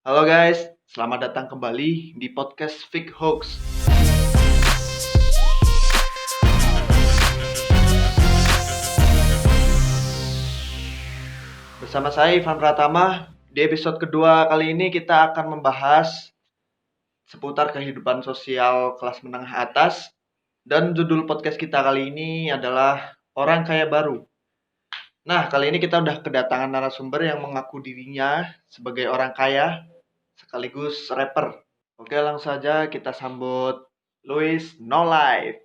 Halo guys, selamat datang kembali di podcast Fake Hoax. Bersama saya Ivan Pratama. Di episode kedua kali ini kita akan membahas seputar kehidupan sosial kelas menengah atas. Dan judul podcast kita kali ini adalah Orang Kaya Baru. Nah, kali ini kita udah kedatangan narasumber yang mengaku dirinya sebagai orang kaya sekaligus rapper. Oke, langsung saja kita sambut Louis No Life.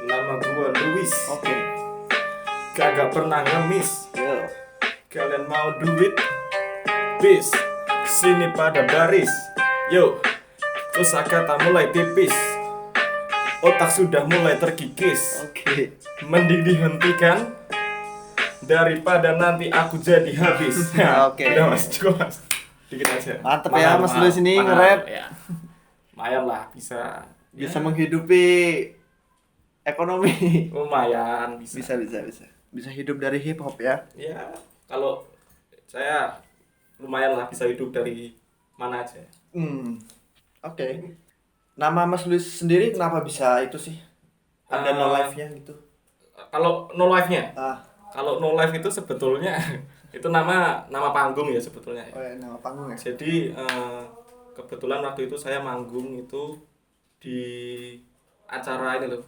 Nama gua Luis. Oke. Kagak pernah ngemis. Yo. Kalian mau duit? Bis, sini pada baris. Yo, kosakata mulai tipis. Otak sudah mulai terkikis. Oke. Mending dihentikan daripada nanti aku jadi habis. Oke. Udah mas, cukup mas. Dikit aja. Mantep ya, Mas Luis ini nge-rap. Ya. Lumayan lah, bisa. Bisa menghidupi ekonomi. Lumayan bisa. Bisa hidup dari hip hop ya. Ya, kalau saya lumayan lah bisa hidup dari mana aja. Oke. Nama Mas Luis sendiri kenapa bisa itu sih? Ada no life-nya gitu. Kalau no life-nya, Ah, kalau no life itu sebetulnya itu nama panggung ya sebetulnya. oh ya, nama panggung ya. Jadi kebetulan waktu itu saya manggung itu di acara ini loh,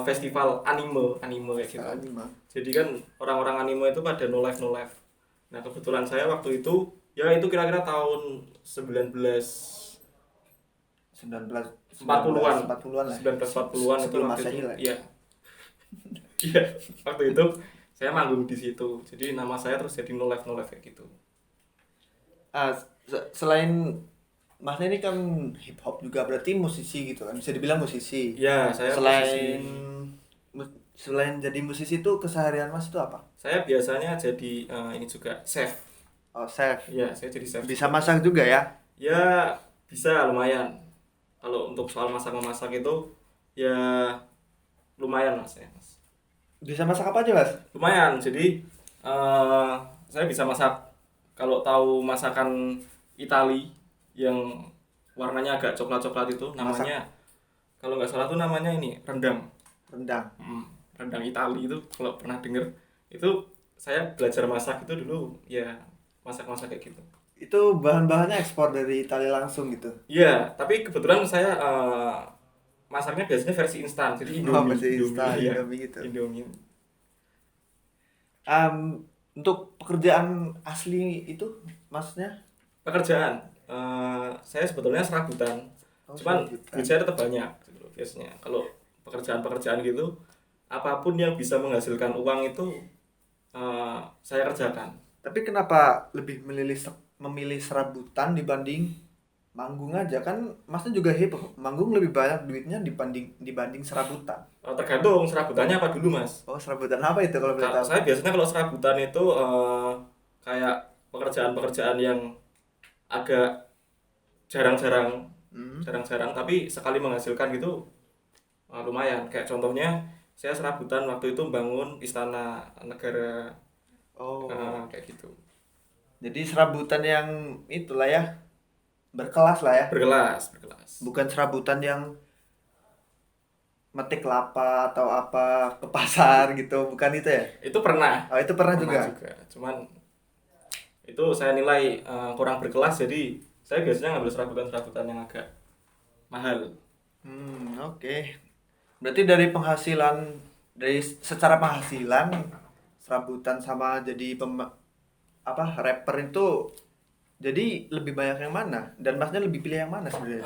festival anime kayak gitu. Anime. Jadi kan orang-orang anime itu pada no life. Nah kebetulan saya waktu itu ya itu kira-kira tahun 40-an lah. 1940-an itu Sebelum waktu Masehi itu. lah. Iya. Iya, waktu itu saya manggung di situ. Jadi nama saya terus jadi no life kayak gitu. Selain Mas ini kan hip hop juga berarti musisi gitu kan. Bisa dibilang musisi. Iya, saya Selain musisi. selain jadi musisi itu keseharian Mas itu apa? Saya biasanya jadi ini juga chef. Oh, chef. Iya, saya jadi chef. Bisa masak juga ya? Ya, bisa lumayan. Kalau untuk soal masak-memasak itu ya lumayan mas ya, Mas. Bisa masak apa aja, Mas? Lumayan. Jadi saya bisa masak, kalau tahu masakan Itali yang warnanya agak coklat-coklat itu namanya, kalau nggak salah tuh namanya ini rendang. Rendang. Rendang Itali itu kalau pernah denger, itu saya belajar masak itu dulu ya, masak-masak kayak gitu. Itu bahan-bahannya ekspor dari Italia langsung gitu. Iya, tapi kebetulan saya masaknya biasanya versi instan, jadi Indomie. Versi instan, iya. Indomie gitu. Indomie. Untuk pekerjaan asli itu maksudnya? Pekerjaan, saya sebetulnya serabutan, cuman Serabutan. duit saya tetap banyak gitu loh, biasanya. Kalau pekerjaan gitu, apapun yang bisa menghasilkan uang itu saya kerjakan. Tapi kenapa lebih memilih serabutan dibanding manggung aja? Kan Masnya juga hip hop. Manggung lebih banyak duitnya dibanding serabutan. Tergantung serabutannya apa dulu mas. Oh, serabutan apa itu kalau boleh tahu? Saya biasanya kalau serabutan itu kayak pekerjaan yang agak jarang-jarang tapi sekali menghasilkan gitu, lumayan. Kayak contohnya saya serabutan waktu itu bangun istana negara. Oh, Kayak gitu. jadi serabutan yang itulah ya, berkelas lah ya. Berkelas. Bukan serabutan yang metik kelapa atau apa ke pasar gitu, bukan itu ya? Itu pernah. Oh, itu pernah juga. Cuman itu saya nilai kurang berkelas, jadi saya biasanya ngambil serabutan yang agak mahal. Oke. Berarti dari secara penghasilan serabutan sama jadi rapper itu jadi lebih banyak yang mana? Dan Masnya lebih pilih yang mana sebenarnya?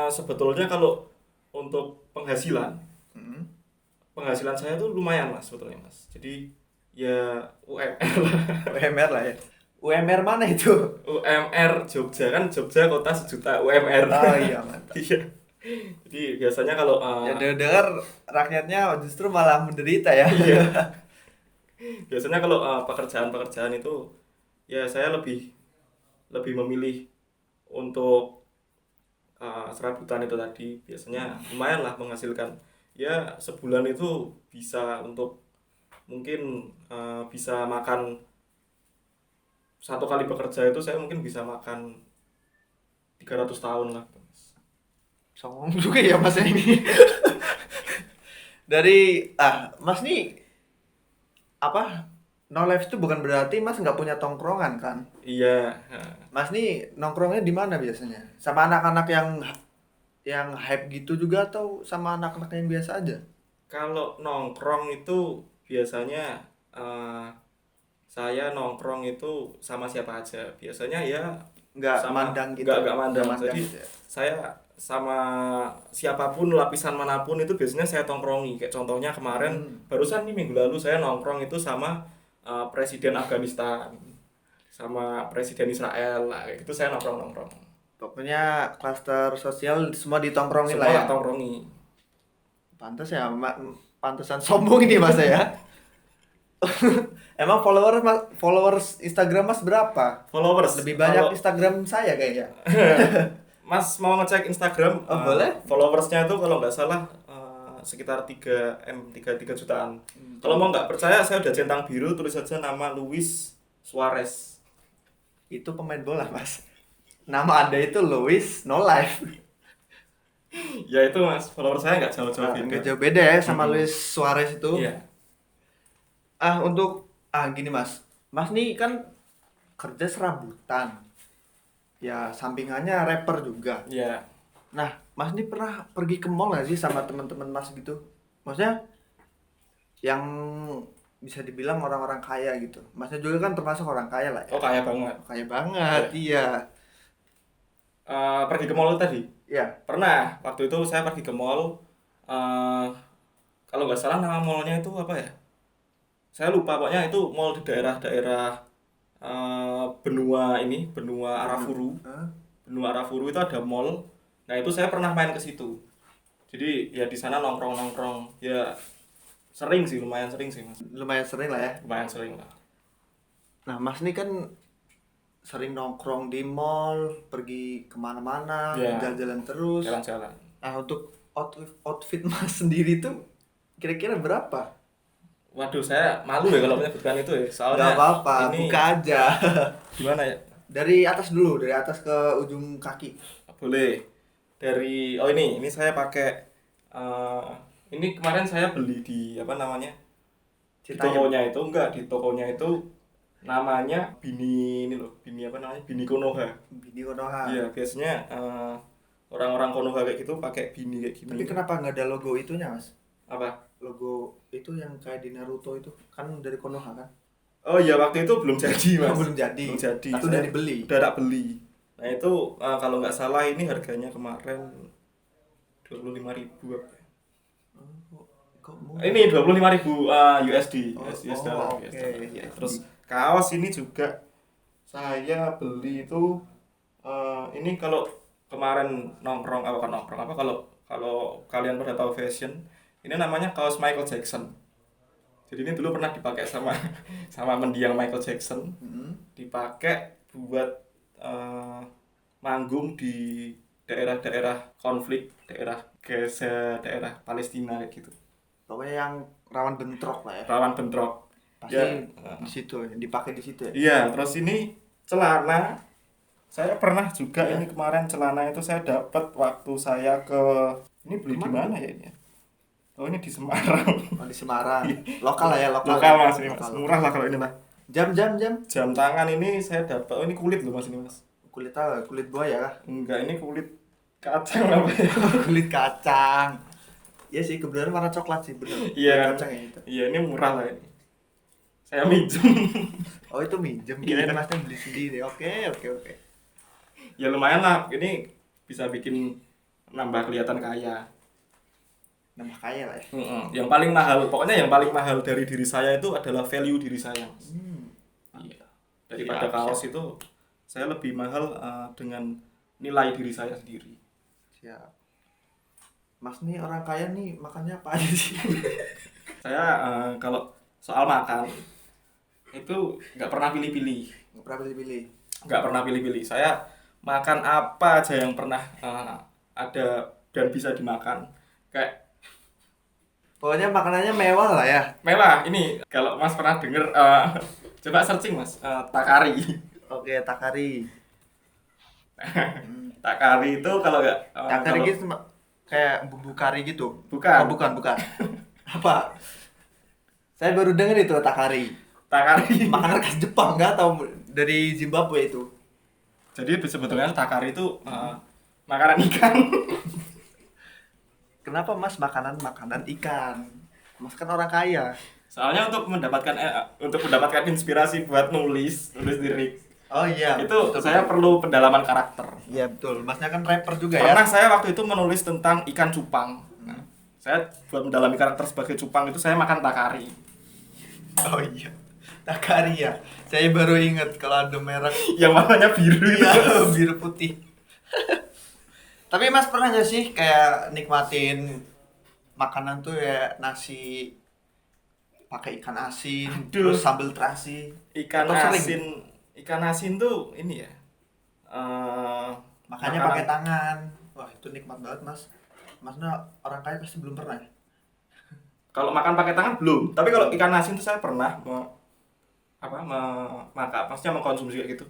Sebetulnya kalau untuk penghasilan saya tuh lumayan mas sebetulnya mas. Jadi ya UMR lah. UMR lah ya. UMR mana itu? UMR Jogja, kan Jogja kota sejuta UMR. Oh iya, mantap. Iya. Jadi biasanya kalau Ya dengar rakyatnya justru malah menderita ya. iya. Biasanya kalau pekerjaan itu ya saya lebih memilih untuk serabutan itu tadi. Biasanya lumayan lah menghasilkan. ya sebulan itu bisa untuk mungkin bisa makan, satu kali bekerja itu saya mungkin bisa makan 300 tahun lah. Songong juga ya Mas ini. Dari Mas nih apa? No life itu bukan berarti Mas nggak punya tongkrongan kan? Iya. Mas nih nongkrongnya di mana biasanya? Sama anak-anak yang hype gitu juga atau sama anak-anak yang biasa aja? Kalau nongkrong itu biasanya saya nongkrong itu sama siapa aja. Biasanya ya Nggak sama, mandang gitu. nggak mandang. Nggak Jadi gitu ya. saya sama siapapun, lapisan manapun itu biasanya saya tongkrongi. Kayak contohnya kemarin barusan nih minggu lalu saya nongkrong itu sama presiden Afghanistan, sama presiden Israel. Nah, kayak gitu saya nongkrong. Pokoknya klaster sosial semua ditongkrongin lah Semua ya. tak tongkrongi. Pantes ya, pantesan sombong ini Mas ya. Emang followers Instagram Mas berapa? Followers Lebih banyak kalau Instagram saya kayaknya. Mas mau ngecek Instagram, Oh, boleh? followersnya itu kalau nggak salah sekitar 3 jutaan. Kalau mau nggak percaya, saya udah centang biru, tulis saja nama Luis Suarez. Itu pemain bola, Mas. Nama Anda itu Luis No Life. Ya itu Mas, follower saya nggak jauh-jauh beda. Nggak jauh beda ya sama Luis Suarez itu. Iya. Gini Mas. Mas nih kan kerja serabutan. Ya, sampingannya rapper juga. Iya. Nah, Mas nih pernah pergi ke mall nggak sih sama teman-teman Mas gitu? Maksudnya yang bisa dibilang orang-orang kaya gitu. Masnya juga kan termasuk orang kaya lah ya. Oh kaya banget. Kaya banget, iya. Pergi ke mall tadi? Iya. Pernah. Waktu itu saya pergi ke mall. eh, Kalau nggak salah nama mallnya itu apa ya? Saya lupa, pokoknya itu mall di daerah-daerah benua Arafuru. Benua Arafuru itu ada mall. Nah itu saya pernah main ke situ. Jadi ya di sana nongkrong. Ya lumayan sering sih Mas. Lumayan sering lah ya. Lumayan sering lah. Nah, Mas nih kan sering nongkrong di mall, pergi kemana-mana, Ya. jalan-jalan terus. Jalan-jalan. Nah, untuk outfit Mas sendiri tuh kira-kira berapa? Waduh, saya malu ya kalau menyebutkan itu ya. Soalnya Gak apa-apa, ini buka aja. gimana ya? Dari atas dulu, dari atas ke ujung kaki. Boleh. Ini saya pakai ini kemarin saya beli di apa namanya? Di Citayam. tokonya itu di tokonya itu namanya Bini apa namanya? Bini Konoha. Bini Konoha. Iya, biasanya orang-orang Konoha kayak gitu pakai Bini kayak gini. Tapi kenapa nggak ada logo itunya, Mas? Apa? Logo itu yang kayak di Naruto itu kan dari Konoha kan? Oh iya, waktu itu belum jadi Mas. Belum jadi. Belum jadi. Tapi udah dibeli. Udah tak beli. Nah itu kalau nggak salah ini harganya kemarin 25.000 apa ya? Kok murah? Ini 25.000 USD. US dollar. Oke. Ya, terus kaos ini juga saya beli itu ini kalau kemarin nongkrong kalau kalian pada tahu fashion, ini namanya kaos Michael Jackson. Jadi ini dulu pernah dipakai sama mendiang Michael Jackson. Dipakai buat manggung di daerah-daerah konflik, daerah Gaza, daerah Palestina kayak gitu. Pokoknya yang rawan bentrok lah ya. Rawan bentrok. Pasti Ya. di situ ya, dipakai di situ ya. Iya, terus ini celana. Saya pernah juga ini kemarin celana itu saya dapat waktu saya ini beli di mana ya ini? Oh, ini di Semarang. Oh, di Semarang. Lokal lah ya, lokal. Lokal ya. Mas ini Mas. Murah lah kalau ini lah. Jam. Jam tangan ini saya dapat. Oh, ini kulit loh Mas ini Mas. Kulit apa? Kulit buaya kah? Enggak, ini kulit kacang apa ya? Kulit kacang. Iya sih, kebetulan warna coklat sih, bener. Iya. Kulit kacang ya itu. Iya, ini murah lah ini. Saya minjem. Oh, itu minjem. Iya. Kira Masnya beli sendiri. Oke. Ya lumayan lah. Ini bisa bikin nambah kelihatan kaya. Nambah kaya lah ya. Yang paling mahal, pokoknya yang paling mahal dari diri saya itu adalah value diri saya. Iya. Daripada Siap, kaos itu, saya lebih mahal dengan nilai diri saya sendiri. Siap. Mas nih orang kaya nih makannya apa aja sih? Saya kalau soal makan itu nggak pernah pilih-pilih. Nggak pernah pilih-pilih. Saya makan apa aja yang pernah ada dan bisa dimakan. Kayak Pokoknya makanannya mewah lah ya. Mewah. Ini kalau Mas pernah denger coba searching Mas, Takari. Oke, takari. Takari itu kalau nggak Takari kalau gitu kayak bumbu kari gitu. bukan Oh, bukan. Apa? Saya baru denger itu takari. Takari. Makanan khas Jepang nggak tahu dari Zimbabwe itu. Jadi sebetulnya Takari itu makanan ikan. Kenapa Mas makanan ikan? Mas kan orang kaya. Soalnya untuk mendapatkan inspirasi buat nulis lirik. Oh iya. Itu betul, saya betul. perlu pendalaman karakter. Iya betul. Masnya kan rapper juga ya. Pernah saya waktu itu menulis tentang ikan cupang. Nah, saya buat mendalami karakter sebagai cupang itu saya makan takari. Oh iya. Takari ya. Saya baru ingat kalau ada merek Yang warnanya biru itu. ya biru putih. Tapi Mas pernah nggak sih kayak nikmatin makanan tuh ya nasi pakai ikan asin, Aduh. terus sambal terasi. Ikan Atau sering? ikan asin tuh ini ya. Makanya makanan- pakai tangan. Wah itu nikmat banget Mas. Masnya orang kaya pasti belum pernah. Ya? Kalau makan pakai tangan belum. Tapi kalau ikan asin tuh saya pernah maksudnya mengkonsumsi kayak gitu.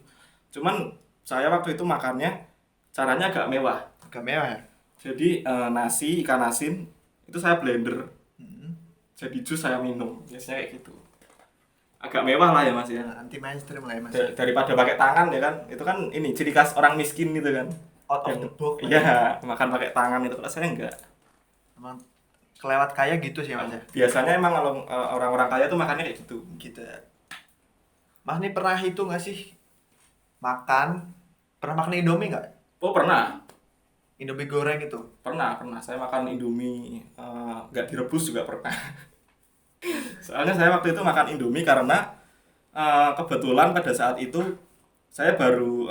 Cuman saya waktu itu makannya caranya agak mewah. Agak mewah ya. Jadi nasi ikan asin itu saya blender. Hmm. Jadi jus saya minum. Biasanya kayak gitu. Agak mewah lah ya Mas ya. Nah, anti mainstream lah ya Mas. Daripada pakai tangan ya kan. Itu kan ini ciri khas orang miskin gitu kan. Out of the box. Iya, makan pakai tangan itu. Kalau saya enggak. Emang kelewat kaya gitu sih Mas ya. Biasanya emang kalau orang-orang kaya tuh makannya kayak gitu. Gitu ya. Mas nih pernah itu nggak sih pernah makan Indomie nggak? Oh pernah. Indomie goreng itu. Pernah. Saya makan Indomie nggak direbus juga pernah. Soalnya saya waktu itu makan Indomie karena kebetulan pada saat itu saya baru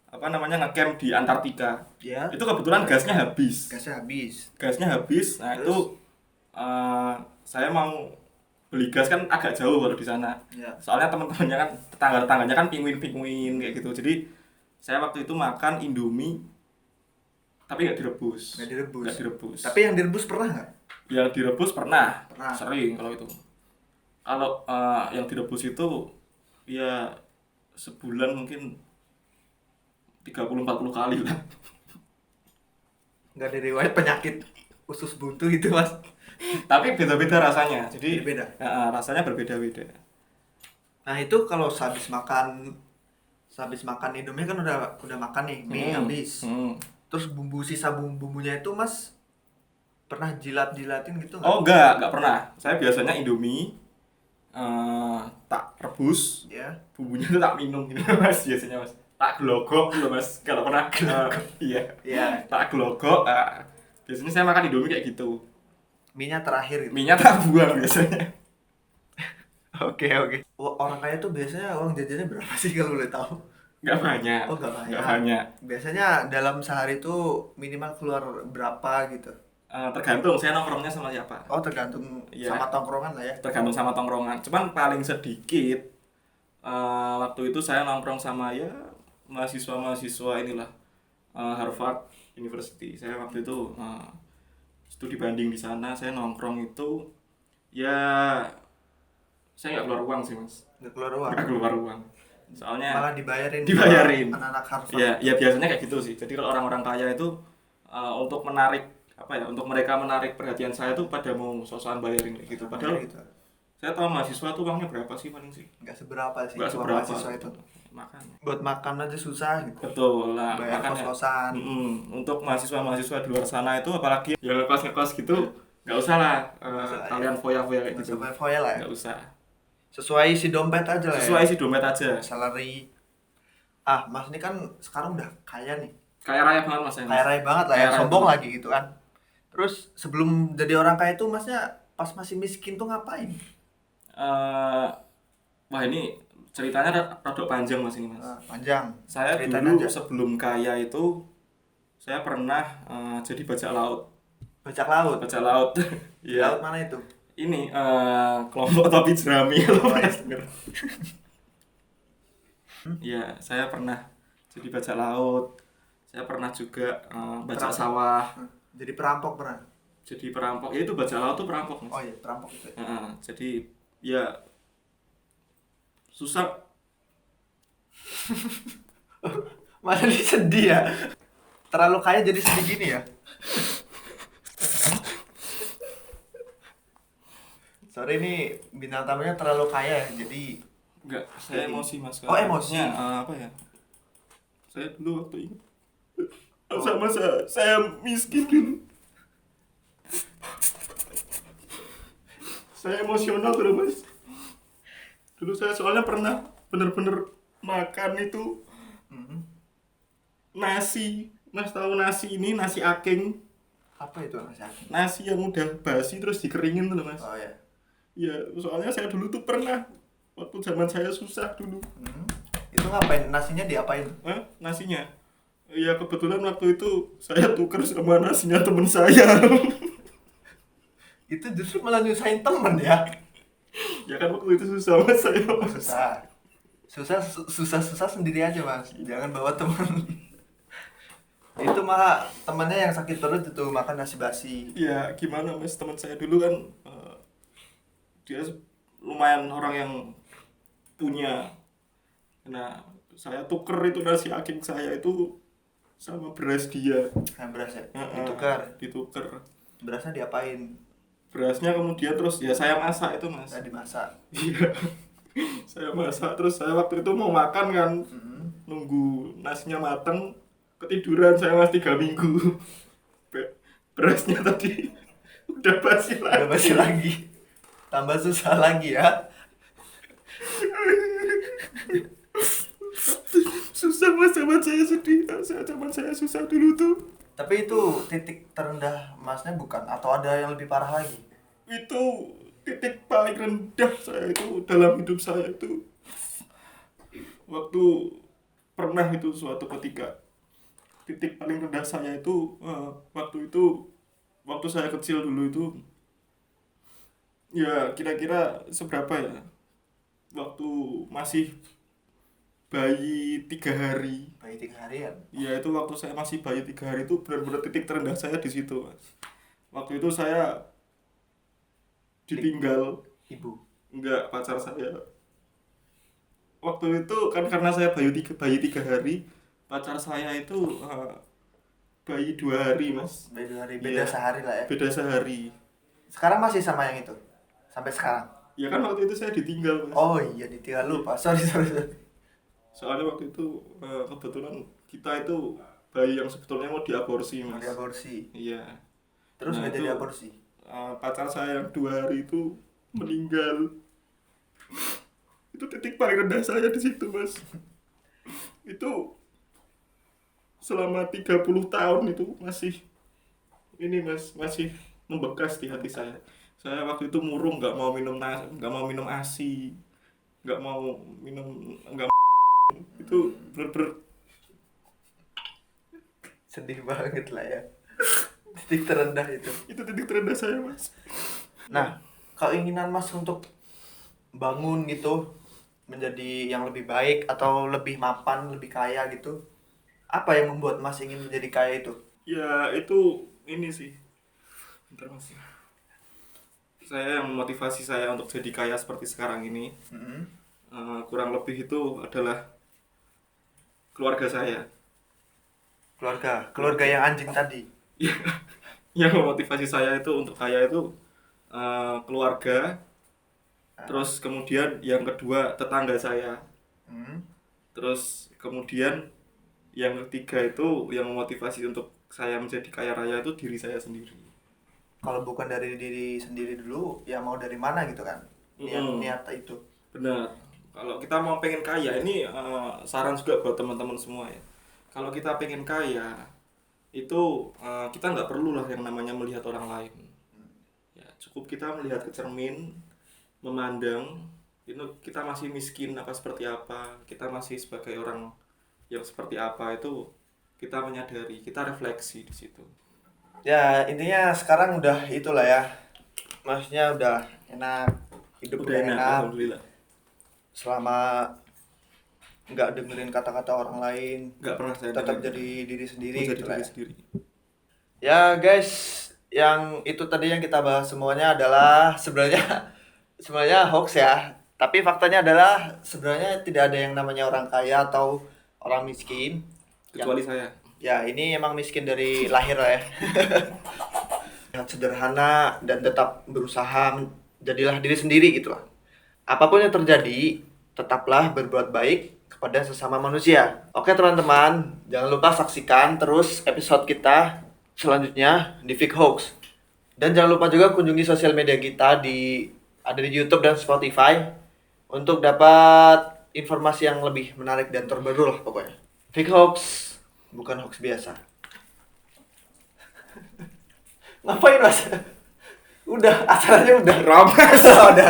ngecamp di Antartika. Ya. Itu kebetulan gasnya habis. Gasnya habis. Nah Terus? itu saya mau beli gas kan agak jauh kalau di sana. Ya. Soalnya teman-temannya kan tetangganya kan pinguin kayak gitu. Jadi saya waktu itu makan Indomie tapi nggak direbus. Nggak direbus. Tapi yang direbus pernah nggak? Yang direbus pernah. Pernah. Sering kalau itu. Kalau yang direbus itu ya sebulan mungkin 30-40 kali lah. Nggak ada riwayat penyakit usus buntu gitu Mas. Tapi beda-beda rasanya. Jadi Beda. rasanya berbeda-beda. Nah itu kalau sehabis makan Indomie kan udah makan nih mie habis. Terus sisa bumbunya itu Mas pernah jilatin gitu nggak? Oh enggak pernah. Saya biasanya Indomie tak rebus, Ya. bumbunya itu tak minum gitu Mas biasanya Mas. Tak glogok gitu Mas. Kalau pernah iya. Iya. Tak glogok. Biasanya saya makan Indomie kayak gitu. Mie-nya terakhir gitu. Minyak tak buang biasanya. Oke. Orang kaya tuh biasanya uang jajannya berapa sih kalau boleh tahu? Enggak banyak. Oh nggak banyak. Enggak banyak. Biasanya dalam sehari itu minimal keluar berapa gitu? Tergantung saya nongkrongnya sama siapa. Oh tergantung Iya. sama tongkrongan lah ya. Tergantung sama tongkrongan. Cuman paling sedikit waktu itu saya nongkrong sama ya mahasiswa inilah Harvard University. Saya waktu itu studi banding di sana. Saya nongkrong itu ya saya nggak keluar uang sih Mas. Nggak keluar uang. Nggak keluar uang. Soalnya Malah dibayarin. Dibayarin. Anak-anak Harvard. ya biasanya kayak gitu sih. Jadi kalau orang-orang kaya itu untuk untuk mereka menarik perhatian saya tuh pada mau sosokan bayarin kayak gitu. Padahal gitu. saya tahu mahasiswa tuh uangnya berapa sih paling sih? Nggak seberapa sih. Nggak uang seberapa. mahasiswa itu. Makanya. Buat makan aja susah gitu. Betul lah. Bayar Makanya. kos-kosan. Untuk mahasiswa di luar sana itu apalagi yang ngekos gitu nggak usah lah kalian foya-foya kayak gitu. Sampai foya lah ya. Nggak usah. Sesuai isi dompet aja lah Sesuai ya. isi dompet aja. Salary. Mas ini kan sekarang udah kaya nih. Kaya raya banget Mas. Kaya raya banget lah ya. Kaya raya Sombong banget. lagi gitu kan. Terus sebelum jadi orang kaya itu Masnya pas masih miskin tuh ngapain? Wah ini ceritanya rada panjang Mas ini Mas. Panjang. Saya Ceritain dulu aja. sebelum kaya itu saya pernah jadi bajak laut. Bajak laut. Bajak laut. Iya. Laut mana itu? Ini kelompok topi jerami kalau pernah denger. Iya, saya pernah jadi bajak laut. Saya pernah juga bajak Perampok. sawah. Jadi perampok pernah. jadi perampok. Ya itu bajak laut tuh perampok, Mas. Oh iya, perampok itu. Jadi ya susah. Mana dia sedih ya? Terlalu kaya jadi sedih gini ya? Sorry ini bintang tamunya terlalu kaya ya, jadi Enggak, saya emosi, Mas. Oh, emosi. Apa ya? Saya dulu waktu ini Oh. sama saya miskin dulu. Saya emosional dulu, Mas. Dulu saya soalnya pernah bener-bener makan itu nasi. Mas tahu nasi ini, nasi aking. Apa itu nasi aking? Nasi yang udah basi terus dikeringin tuh, Mas. Oh ya. Ya, soalnya saya dulu tuh pernah waktu zaman saya susah dulu. Itu ngapain? Nasinya diapain? Nasinya? Ya kebetulan waktu itu saya tuker sama nasinya temen saya. Itu justru malah nyusahin temen ya. Ya kan waktu itu susah, Mas, saya. Susah sendiri aja, Mas. Jangan bawa temen. Itu mah temennya yang sakit perut itu makan nasi basi. Ya gimana, Mas, teman saya dulu kan dia lumayan orang yang punya. Nah, saya tuker itu nasi aking saya itu sama beras dia. Nah, beras ya? Ditukar. Berasnya diapain? Berasnya kemudian terus ya saya masak itu, Mas. Nah, dimasak. Iya. Saya masak terus saya waktu itu mau makan kan. Nunggu nasinya mateng, ketiduran saya Mas 3 minggu. Berasnya tadi udah basi lagi. Udah basi lagi. Tambah susah lagi ya. Susah, Mas, zaman saya sedih. Zaman saya susah dulu tuh. Tapi itu titik terendah Masnya bukan? Atau ada yang lebih parah lagi? Itu titik paling rendah saya itu dalam hidup saya itu. Waktu pernah itu suatu ketika titik paling rendah saya itu waktu saya kecil dulu itu ya kira-kira seberapa ya, waktu masih bayi 3 hari. Bayi 3 harian? Ya itu waktu saya masih bayi 3 hari itu benar-benar titik terendah saya di situ, Mas. Waktu itu saya ditinggal Ibu? enggak, pacar saya. Waktu itu kan karena saya bayi 3 hari, pacar saya itu bayi 2 hari, Mas. Bayi 2 hari, beda Iya, sehari lah ya. beda sehari. Sekarang masih sama yang itu? Sampai sekarang? Ya kan waktu itu saya ditinggal, Mas. Oh iya, ditinggal lupa. Sorry. Soalnya waktu itu kebetulan kita itu bayi yang sebetulnya mau diaborsi, Mau Mas. diaborsi? Iya. Terus Nah, nggak jadi itu, aborsi? pacar saya yang 2 hari itu meninggal. Itu titik paling rendah saya di situ, Mas. Itu selama 30 tahun itu masih ini, Mas, masih membekas di hati saya. Saya waktu itu murung, nggak mau minum ASI, nggak mau minum, nggak itu bener-bener Sedih banget lah ya. Titik terendah itu. itu titik terendah saya, Mas. Nah, keinginan Mas untuk bangun gitu menjadi yang lebih baik atau lebih mapan, lebih kaya gitu, apa yang membuat Mas ingin menjadi kaya itu? Ya itu ini sih, bentar, Mas. Saya yang memotivasi saya untuk jadi kaya seperti sekarang ini, kurang lebih itu adalah keluarga saya. Keluarga yang anjing tadi. Yang memotivasi saya itu untuk kaya itu keluarga. Terus kemudian yang kedua tetangga saya. Terus kemudian yang ketiga itu yang memotivasi untuk saya menjadi kaya raya itu diri saya sendiri. Kalau bukan dari diri sendiri dulu, ya mau dari mana gitu kan? Niat itu. Benar. Kalau kita mau pengen kaya, ini saran juga buat teman-teman semua ya. Kalau kita pengen kaya, itu kita nggak perlu lah yang namanya melihat orang lain. Ya, cukup kita melihat ke cermin, memandang, itu kita masih miskin apa seperti apa, kita masih sebagai orang yang seperti apa, itu kita menyadari, kita refleksi di situ. Ya intinya sekarang udah itulah ya, maksudnya udah enak, hidup udah enak, alhamdulillah. Selama nggak dengerin kata-kata orang lain, Nggak pernah saya tetap dengerin. jadi diri sendiri Jadi gitu diri lah ya. sendiri. Ya guys, yang itu tadi yang kita bahas semuanya adalah sebenarnya hoax ya. Tapi faktanya adalah sebenarnya tidak ada yang namanya orang kaya atau orang miskin. Kecuali saya. Ya, ini emang miskin dari lahir lah ya. Yang sederhana dan tetap berusaha jadilah diri sendiri gitu lah. Apapun yang terjadi, tetaplah berbuat baik kepada sesama manusia. Oke teman-teman, jangan lupa saksikan terus episode kita selanjutnya di Fake Hoax. Dan jangan lupa juga kunjungi sosial media kita ada di YouTube dan Spotify untuk dapat informasi yang lebih menarik dan terbaru lah pokoknya. Fake Hoax, bukan hoax biasa. Ngapain mas? Udah, acaranya udah. Rames. Udah.